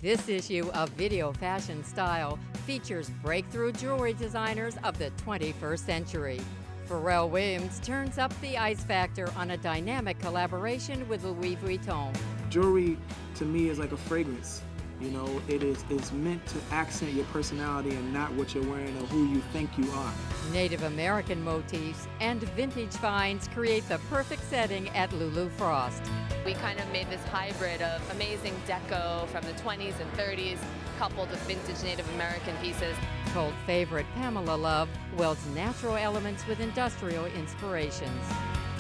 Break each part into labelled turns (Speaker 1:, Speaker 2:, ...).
Speaker 1: This issue of Videofashion Style features breakthrough jewelry designers of the 21st century. Pharrell Williams turns up the ice factor on a dynamic collaboration with Louis Vuitton.
Speaker 2: Jewelry, to me, is like a fragrance. You know, it's meant to accent your personality and not what you're wearing or who you think you are.
Speaker 1: Native American motifs and vintage finds create the perfect setting at Lulu Frost.
Speaker 3: We kind of made this hybrid of amazing deco from the 20s and 30s, coupled with vintage Native American pieces.
Speaker 1: Cult favorite Pamela Love welds natural elements with industrial inspirations.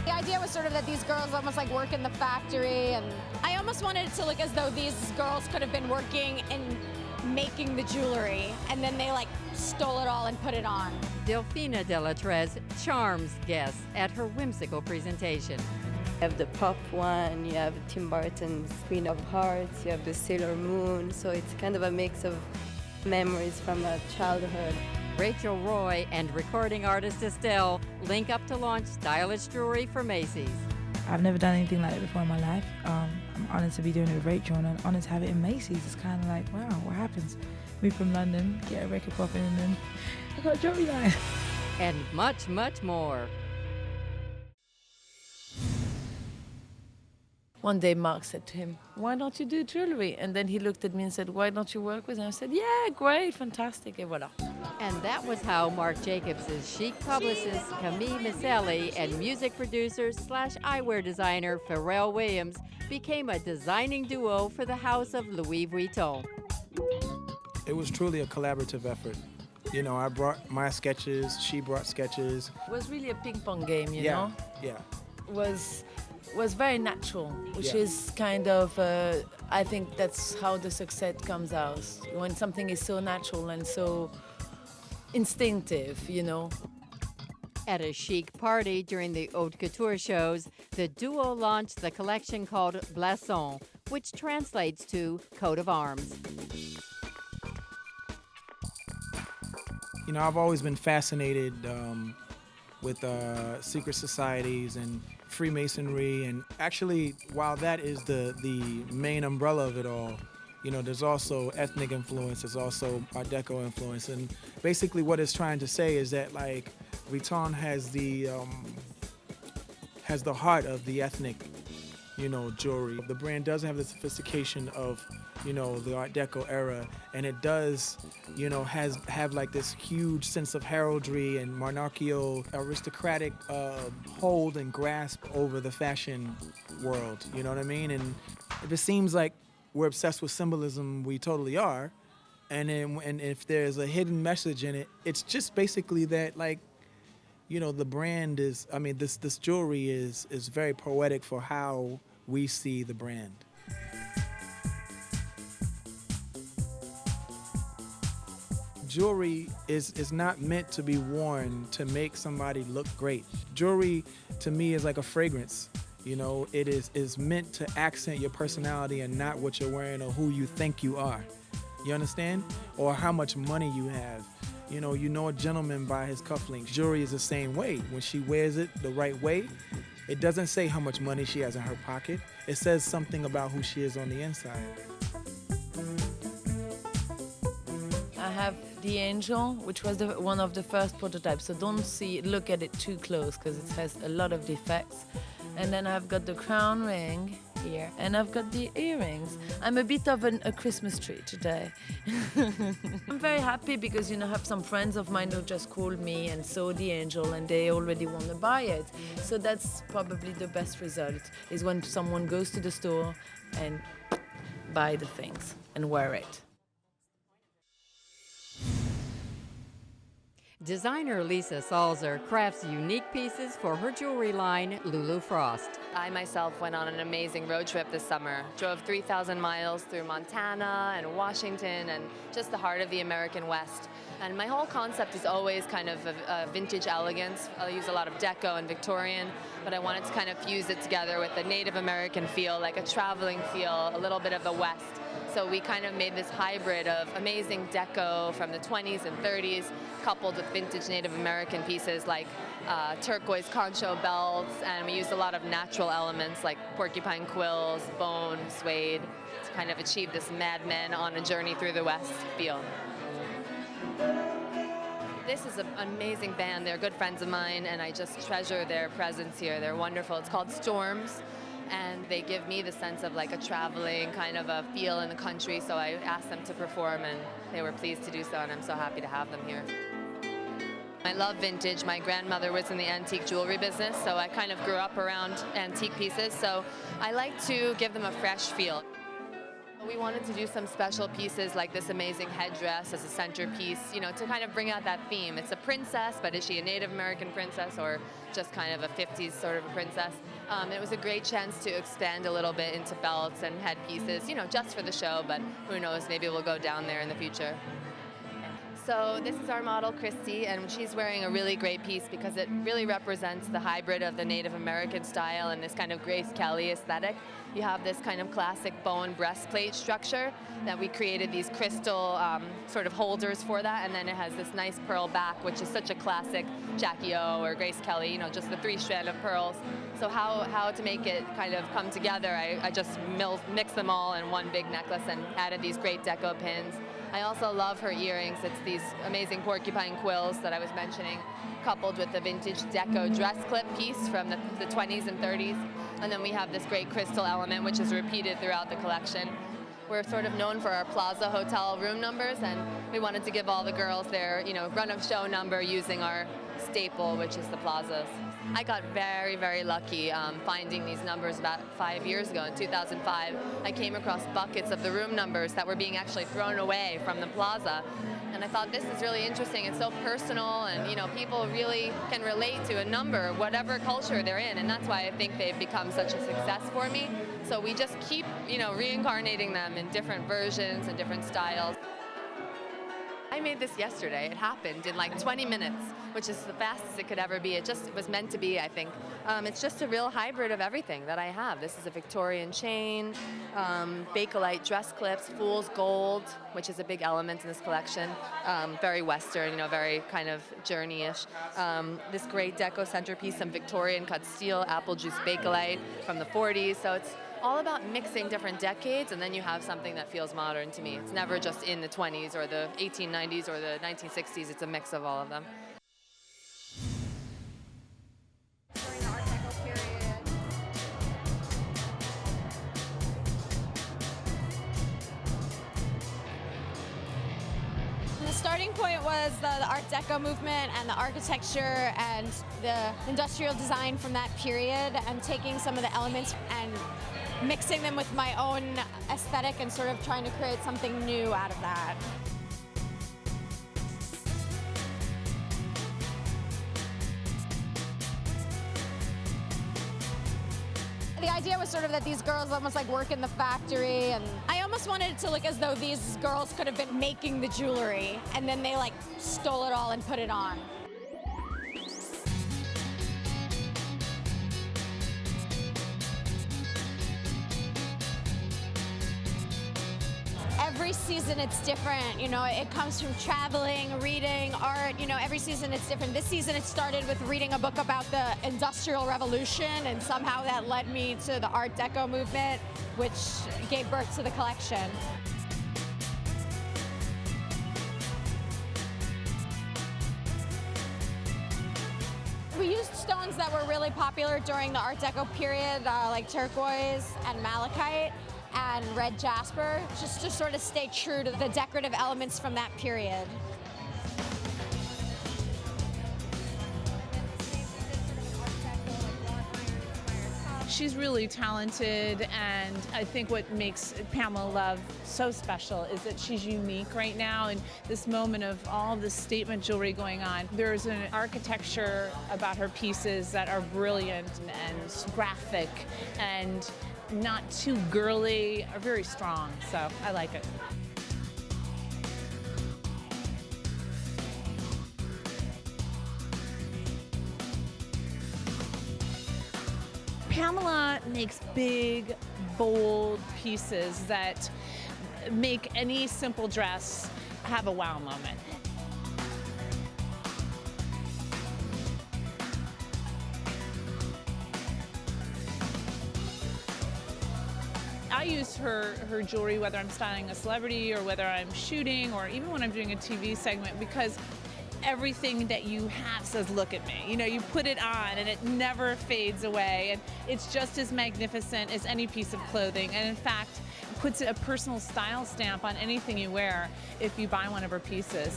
Speaker 4: The idea was sort of that these girls almost like work in the factory, and I almost wanted it to look as though these girls could have been working and making the jewelry, and then they like stole it all and put it on.
Speaker 1: Delfina Delettrez charms guests at her whimsical presentation.
Speaker 5: You have the pop one, you have Tim Burton's Queen of Hearts, you have the Sailor Moon, so it's kind of a mix of memories from childhood.
Speaker 1: Rachel Roy and recording artist Estelle link up to launch stylish jewelry for Macy's.
Speaker 6: I've never done anything like that before in my life. I'm honoured to be doing it with Rachel and I'm honoured to have it in Macy's. It's kind of like, wow, what happens? Move from London, get a record popping, and then I got a jewelry line.
Speaker 1: And much, much more.
Speaker 7: One day Mark said to him, why don't you do jewelry? And then he looked at me and said, why don't you work with him? I said, yeah, great, fantastic, et voilà.
Speaker 1: And that was how Marc Jacobs' chic publicist Camille Misselli and music producer / eyewear designer Pharrell Williams became a designing duo for the house of Louis Vuitton.
Speaker 2: It was truly a collaborative effort. You know, I brought my sketches, she brought sketches.
Speaker 7: It was really a ping pong game, you know?
Speaker 2: Yeah.
Speaker 7: Was very natural, which is kind of, I think that's how the success comes out. When something is so natural and so instinctive, you know.
Speaker 1: At a chic party during the haute couture shows, the duo launched the collection called Blason, which translates to coat of arms.
Speaker 2: You know, I've always been fascinated with secret societies and Freemasonry, and actually, while that is the main umbrella of it all, you know, there's also ethnic influence, there's also Art Deco influence, and basically what it's trying to say is that, like, Vuitton has the heart of the ethnic, you know, jewelry. The brand does have the sophistication of, you know, the Art Deco era, and it does, you know, have like this huge sense of heraldry and monarchical, aristocratic hold and grasp over the fashion world, you know what I mean? And if it seems like we're obsessed with symbolism, we totally are, and if there's a hidden message in it, it's just basically that, like, you know, the brand is, I mean, this jewelry is very poetic for how we see the brand. Jewelry is not meant to be worn to make somebody look great. Jewelry, to me, is like a fragrance. You know, it is meant to accent your personality and not what you're wearing or who you think you are. You understand? Or how much money you have. You know a gentleman by his cufflinks. Jewelry is the same way. When she wears it the right way, it doesn't say how much money she has in her pocket. It says something about who she is on the inside.
Speaker 7: I have the angel, which was one of the first prototypes, so don't look at it too close because it has a lot of defects. And then I've got the crown ring here, and I've got the earrings. I'm a bit of a Christmas tree today. I'm very happy because, you know, I have some friends of mine who just called me and saw the angel and they already want to buy it. So that's probably the best result, is when someone goes to the store and buy the things and wear it.
Speaker 1: Designer Lisa Salzer crafts unique pieces for her jewelry line, Lulu Frost.
Speaker 3: I myself went on an amazing road trip this summer. Drove 3,000 miles through Montana and Washington and just the heart of the American West. And my whole concept is always kind of a vintage elegance. I'll use a lot of Deco and Victorian, but I wanted to kind of fuse it together with a Native American feel, like a traveling feel, a little bit of the West. So we kind of made this hybrid of amazing Deco from the 20s and 30s, coupled with vintage Native American pieces like turquoise concho belts, and we used a lot of natural elements like porcupine quills, bone, suede, to kind of achieve this Mad Men on a journey through the West feel. This is an amazing band. They're good friends of mine, and I just treasure their presence here. They're wonderful. It's called Storms, and they give me the sense of like a traveling kind of a feel in the country, so I asked them to perform, and they were pleased to do so, and I'm so happy to have them here. I love vintage. My grandmother was in the antique jewelry business, so I kind of grew up around antique pieces, so I like to give them a fresh feel. We wanted to do some special pieces like this amazing headdress as a centerpiece, you know, to kind of bring out that theme. It's a princess, but is she a Native American princess or just kind of a 50s sort of a princess? It was a great chance to expand a little bit into belts and headpieces, you know, just for the show, but who knows, maybe we'll go down there in the future. So this is our model, Christy, and she's wearing a really great piece because it really represents the hybrid of the Native American style and this kind of Grace Kelly aesthetic. You have this kind of classic bone breastplate structure that we created these crystal sort of holders for that, and then it has this nice pearl back, which is such a classic Jackie O or Grace Kelly, you know, just the 3-strand of pearls. So how to make it kind of come together, I just mixed them all in one big necklace and added these great deco pins. I also love her earrings. It's these amazing porcupine quills that I was mentioning, coupled with the vintage Deco dress clip piece from the 20s and 30s. And then we have this great crystal element, which is repeated throughout the collection. We're sort of known for our Plaza hotel room numbers, and we wanted to give all the girls their, you know, run of show number using our staple, which is the Plazas. I got very, very lucky finding these numbers about 5 years ago. In 2005, I came across buckets of the room numbers that were being actually thrown away from the Plaza. And I thought, this is really interesting. It's so personal, and you know, people really can relate to a number, whatever culture they're in, and that's why I think they've become such a success for me. So we just keep, you know, reincarnating them in different versions and different styles. I made this yesterday. It happened in like 20 minutes, which is the fastest it could ever be. It was meant to be, I think. It's just a real hybrid of everything that I have. This is a Victorian chain, Bakelite dress clips, fool's gold, which is a big element in this collection. Very Western, you know, very kind of journey-ish. This great deco centerpiece, some Victorian cut steel, apple juice Bakelite from the 40s. So it's all about mixing different decades, and then you have something that feels modern to me. It's never just in the 20s or the 1890s or the 1960s. It's a mix of all of them.
Speaker 4: During the Art Deco period. The starting point was the Art Deco movement and the architecture and the industrial design from that period, and taking some of the elements and mixing them with my own aesthetic and sort of trying to create something new out of that. The idea was sort of that these girls almost like work in the factory, and I almost wanted it to look as though these girls could have been making the jewelry and then they like stole it all and put it on. Every season it's different, you know, it comes from traveling, reading, art, you know, every season it's different. This season it started with reading a book about the Industrial Revolution, and somehow that led me to the Art Deco movement, which gave birth to the collection. We used stones that were really popular during the Art Deco period, like turquoise and malachite and red jasper, just to sort of stay true to the decorative elements from that period.
Speaker 8: She's really talented, and I think what makes Pamela Love so special is that she's unique right now in this moment of all this statement jewelry going on. There's an architecture about her pieces that are brilliant and graphic and not too girly, are very strong, so I like it. Pamela makes big, bold pieces that make any simple dress have a wow moment. I use her jewelry whether I'm styling a celebrity or whether I'm shooting or even when I'm doing a TV segment, because everything that you have says, look at me. You know, you put it on and it never fades away, and it's just as magnificent as any piece of clothing, and in fact puts a personal style stamp on anything you wear if you buy one of her pieces.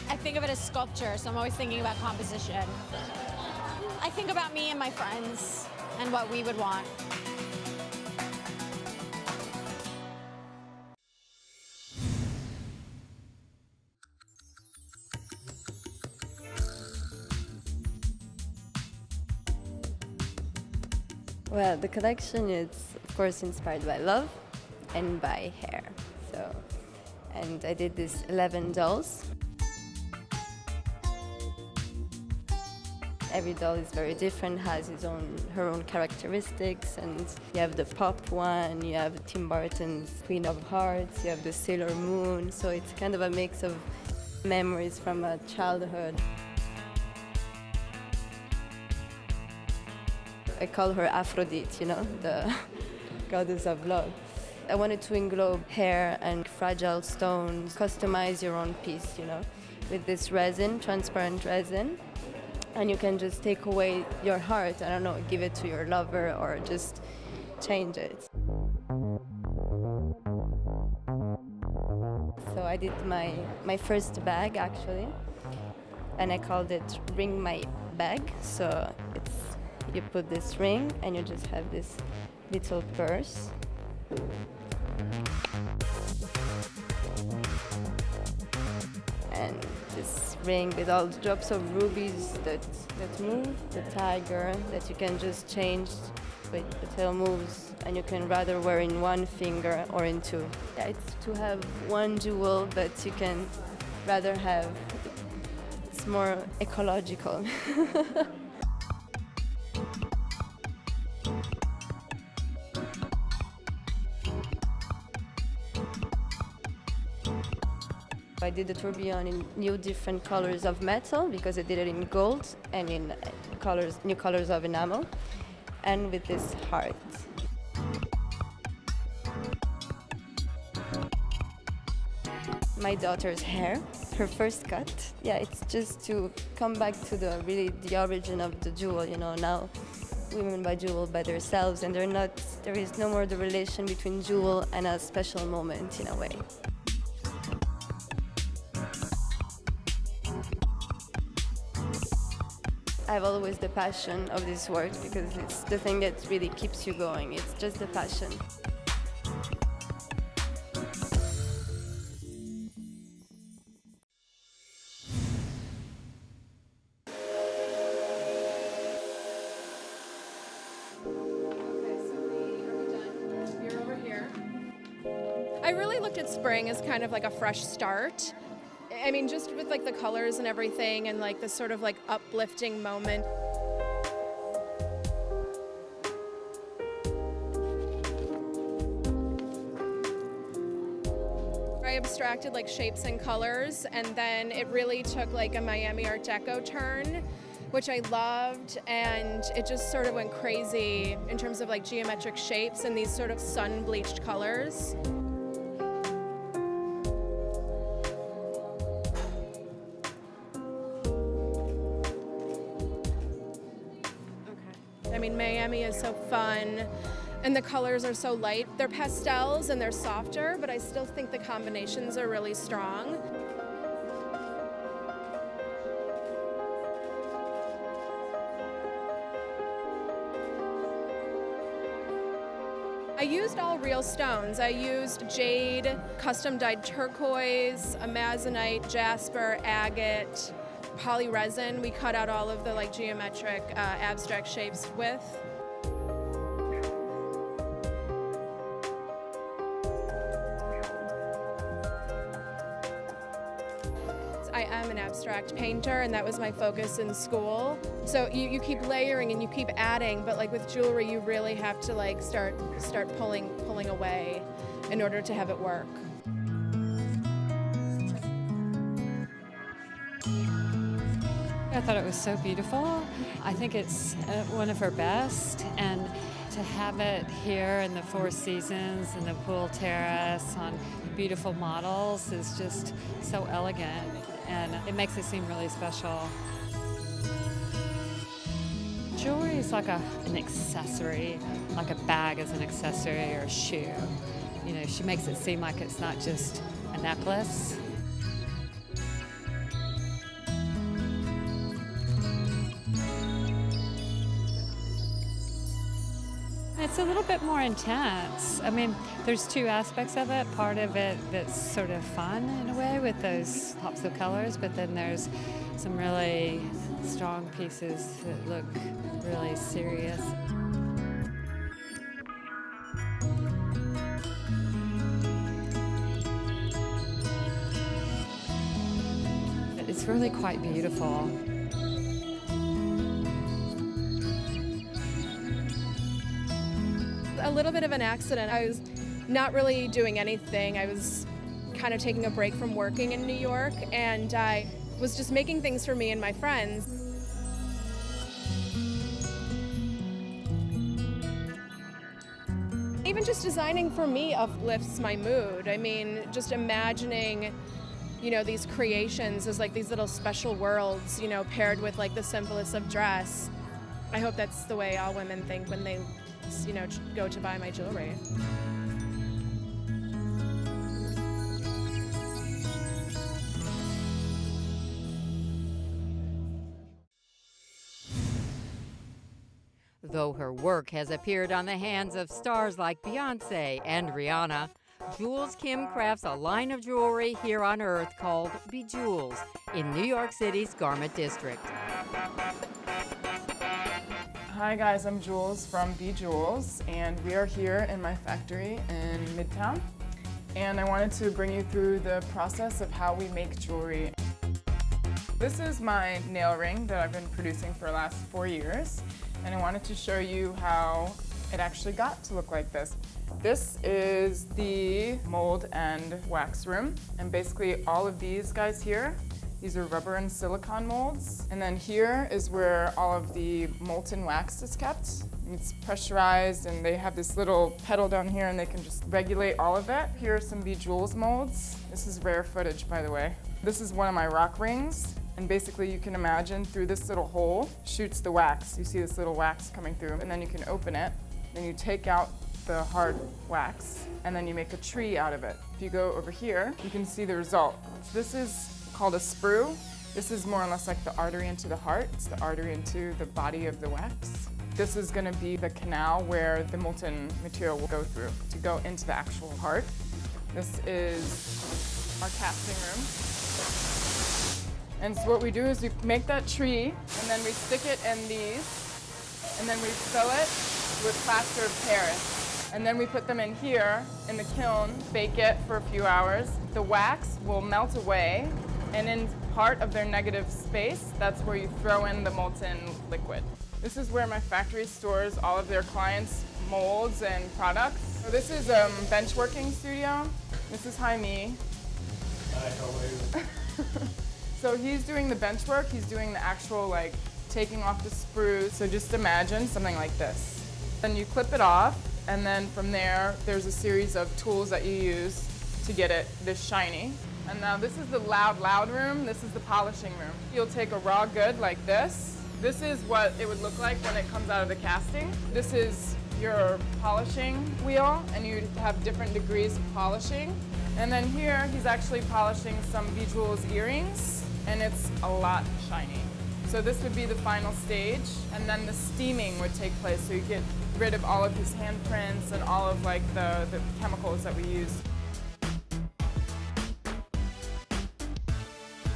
Speaker 4: I think of it as sculpture, so I'm always thinking about composition. I think about me and my friends and what we would want.
Speaker 5: Well, the collection is, of course, inspired by love and by hair. And I did these 11 dolls. Every doll is very different, has her own characteristics, and you have the pop one, you have Tim Burton's Queen of Hearts, you have the Sailor Moon, so it's kind of a mix of memories from a childhood. I call her Aphrodite, you know, the goddess of love. I wanted to englobe hair and fragile stones, customize your own piece, you know, with this resin, transparent resin. And you can just take away your heart, I don't know, give it to your lover or just change it. So I did my first bag actually, and I called it Ring My Bag. So you put this ring and you just have this little purse. And this ring with all the drops of rubies that move, the tiger that you can just change with the tail moves, and you can rather wear in one finger or in two. Yeah, it's to have one jewel, but you can rather have, it's more ecological. I did the tourbillon in new different colors of metal because I did it in gold and in new colors of enamel, and with this heart. My daughter's hair, her first cut. Yeah, it's just to come back to the origin of the jewel. You know, now women buy jewel by themselves, and there is no more the relation between jewel and a special moment in a way. I have always the passion of this work because it's the thing that really keeps you going. It's just the passion.
Speaker 9: You're over here. I really looked at spring as kind of like a fresh start. I mean, just with like the colors and everything and like this sort of like uplifting moment. I abstracted like shapes and colors, and then it really took like a Miami Art Deco turn, which I loved, and it just sort of went crazy in terms of like geometric shapes and these sort of sun-bleached colors. I mean, Miami is so fun, and the colors are so light. They're pastels and they're softer, but I still think the combinations are really strong. I used all real stones. I used jade, custom dyed turquoise, amazonite, jasper, agate, poly resin. We cut out all of the like geometric abstract shapes with. I am an abstract painter, and that was my focus in school. So you keep layering and you keep adding, but like with jewelry, you really have to like start pulling away in order to have it work.
Speaker 10: I thought it was so beautiful. I think it's one of her best, and to have it here in the Four Seasons and the pool terrace on beautiful models is just so elegant, and it makes it seem really special. Jewelry is like an accessory, like a bag is an accessory or a shoe. You know, she makes it seem like it's not just a necklace. It's a little bit more intense. I mean, there's two aspects of it. Part of it that's sort of fun in a way with those pops of colors, but then there's some really strong pieces that look really serious. It's really quite beautiful.
Speaker 9: A little bit of an accident. I was not really doing anything. I was kind of taking a break from working in New York, and I was just making things for me and my friends. Even just designing for me uplifts my mood. I mean, just imagining, you know, these creations as like these little special worlds, you know, paired with like the simplest of dress. I hope that's the way all women think when they, you know, go to buy my jewelry.
Speaker 1: Though her work has appeared on the hands of stars like Beyonce and Rihanna, Jules Kim crafts a line of jewelry here on Earth called Bijules in New York City's Garment District.
Speaker 11: Hi guys, I'm Jules from Bijules, and we are here in my factory in Midtown. And I wanted to bring you through the process of how we make jewelry. This is my nail ring that I've been producing for the last 4 years, and I wanted to show you how it actually got to look like this. This is the mold and wax room, and basically all of these guys here, these are rubber and silicone molds. And then here is where all of the molten wax is kept. It's pressurized, and they have this little pedal down here, and they can just regulate all of it. Here are some Bijules molds. This is rare footage, by the way. This is one of my rock rings, and basically you can imagine through this little hole shoots the wax. You see this little wax coming through, and then you can open it, then you take out the hard wax, and then you make a tree out of it. If you go over here, you can see the result. So this is called a sprue. This is more or less like the artery into the heart. It's the artery into the body of the wax. This is going to be the canal where the molten material will go through to go into the actual heart. This is our casting room. And so what we do is we make that tree, and then we stick it in these, and then we fill it with plaster of Paris. And then we put them in here in the kiln, bake it for a few hours. The wax will melt away, and in part of their negative space, that's where you throw in the molten liquid. This is where my factory stores all of their clients' molds and products. So this is a bench working studio. This is Jaime.
Speaker 12: Hi, how are you?
Speaker 11: So he's doing the bench work. He's doing the actual, like, taking off the sprues. So just imagine something like this. Then you clip it off, and then from there, there's a series of tools that you use to get it this shiny. And now this is the loud room. This is the polishing room. You'll take a raw good like this. This is what it would look like when it comes out of the casting. This is your polishing wheel, and you have different degrees of polishing. And then here, he's actually polishing some Bijules earrings, and it's a lot shiny. So this would be the final stage, and then the steaming would take place. So you get rid of all of his handprints and all of like the chemicals that we use.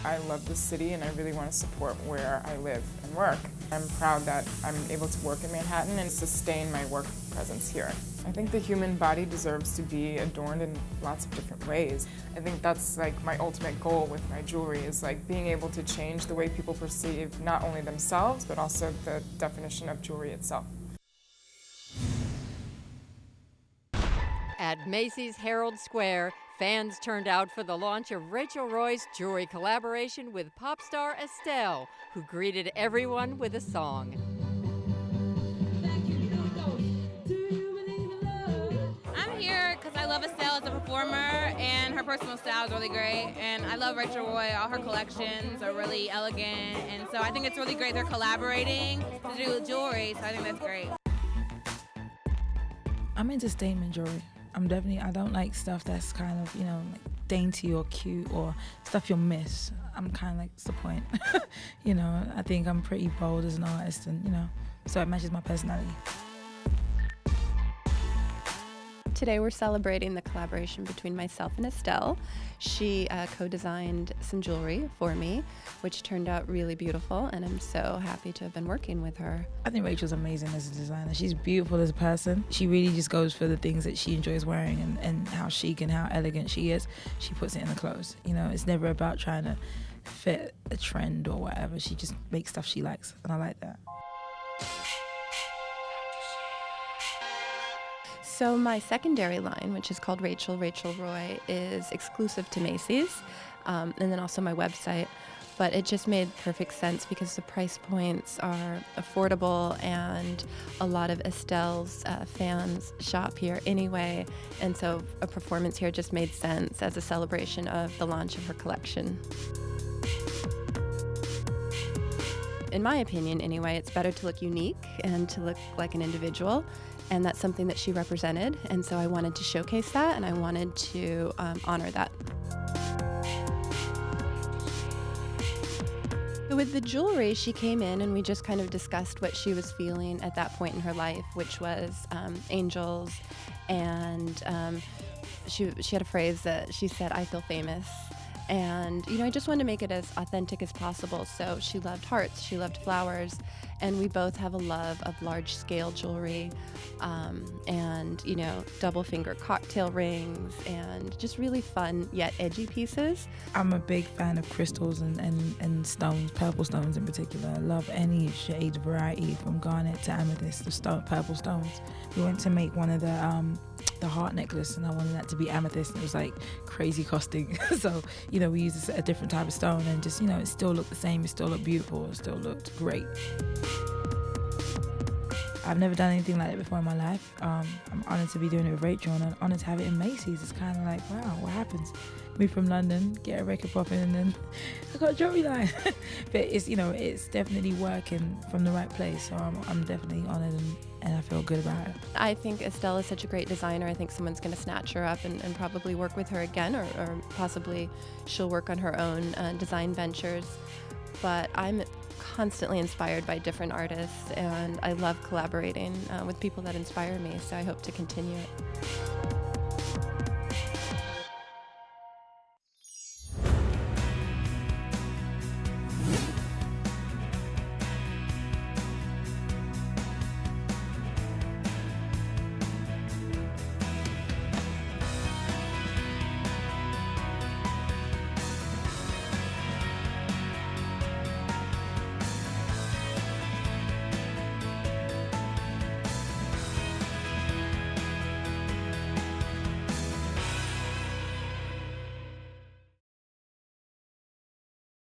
Speaker 11: I love this city, and I really want to support where I live and work. I'm proud that I'm able to work in Manhattan and sustain my work presence here. I think the human body deserves to be adorned in lots of different ways. I think that's like my ultimate goal with my jewelry, is like being able to change the way people perceive not only themselves, but also the definition of jewelry itself.
Speaker 1: At Macy's Herald Square, Fans turned out for the launch of Rachel Roy's jewelry collaboration with pop star Estelle, who greeted everyone with a song.
Speaker 13: I'm here because I love Estelle as a performer, and her personal style is really great. And I love Rachel Roy. All her collections are really elegant, and so I think it's really great they're collaborating to do jewelry, so I think that's great.
Speaker 6: I'm into statement jewelry. I don't like stuff that's kind of, like dainty or cute or stuff you'll miss. I'm kind of like, what's the point? I think I'm pretty bold as an artist, and, so it matches my personality.
Speaker 14: Today we're celebrating the collaboration between myself and Estelle. She co-designed some jewelry for me, which turned out really beautiful, and I'm so happy to have been working with her.
Speaker 6: I think Rachel's amazing as a designer. She's beautiful as a person. She really just goes for the things that she enjoys wearing and how chic and how elegant she is. She puts it in the clothes. It's never about trying to fit a trend or whatever. She just makes stuff she likes, and I like that.
Speaker 14: So my secondary line, which is called Rachel Roy, is exclusive to Macy's, and then also my website. But it just made perfect sense because the price points are affordable, and a lot of Estelle's fans shop here anyway. And so a performance here just made sense as a celebration of the launch of her collection. In my opinion, anyway, it's better to look unique and to look like an individual. And that's something that she represented, and so I wanted to showcase that, and I wanted to honor that. With the jewelry, she came in and we just kind of discussed what she was feeling at that point in her life, which was angels, and she had a phrase that she said, "I feel famous." And, I just wanted to make it as authentic as possible. So she loved hearts, she loved flowers, and we both have a love of large-scale jewelry, and, double finger cocktail rings, and just really fun yet edgy pieces.
Speaker 6: I'm a big fan of crystals and stones, purple stones in particular. I love any shade variety from garnet to amethyst, the purple stones. We went to make one of the heart necklace, and I wanted that to be amethyst, and it was like crazy costing. So, we used a different type of stone, and just, it still looked the same, it still looked beautiful, it still looked great. I've never done anything like that before in my life. I'm honoured to be doing it with Rachel, and I'm honoured to have it in Macy's. It's kind of like, wow, what happens? Move from London, get a record popping, and then I got a jewelry line. But it's definitely working from the right place, so I'm definitely honoured, and I feel good about it.
Speaker 14: I think Estelle is such a great designer. I think someone's going to snatch her up and probably work with her again, or possibly she'll work on her own design ventures. But I'm constantly inspired by different artists, and I love collaborating with people that inspire me, so I hope to continue it.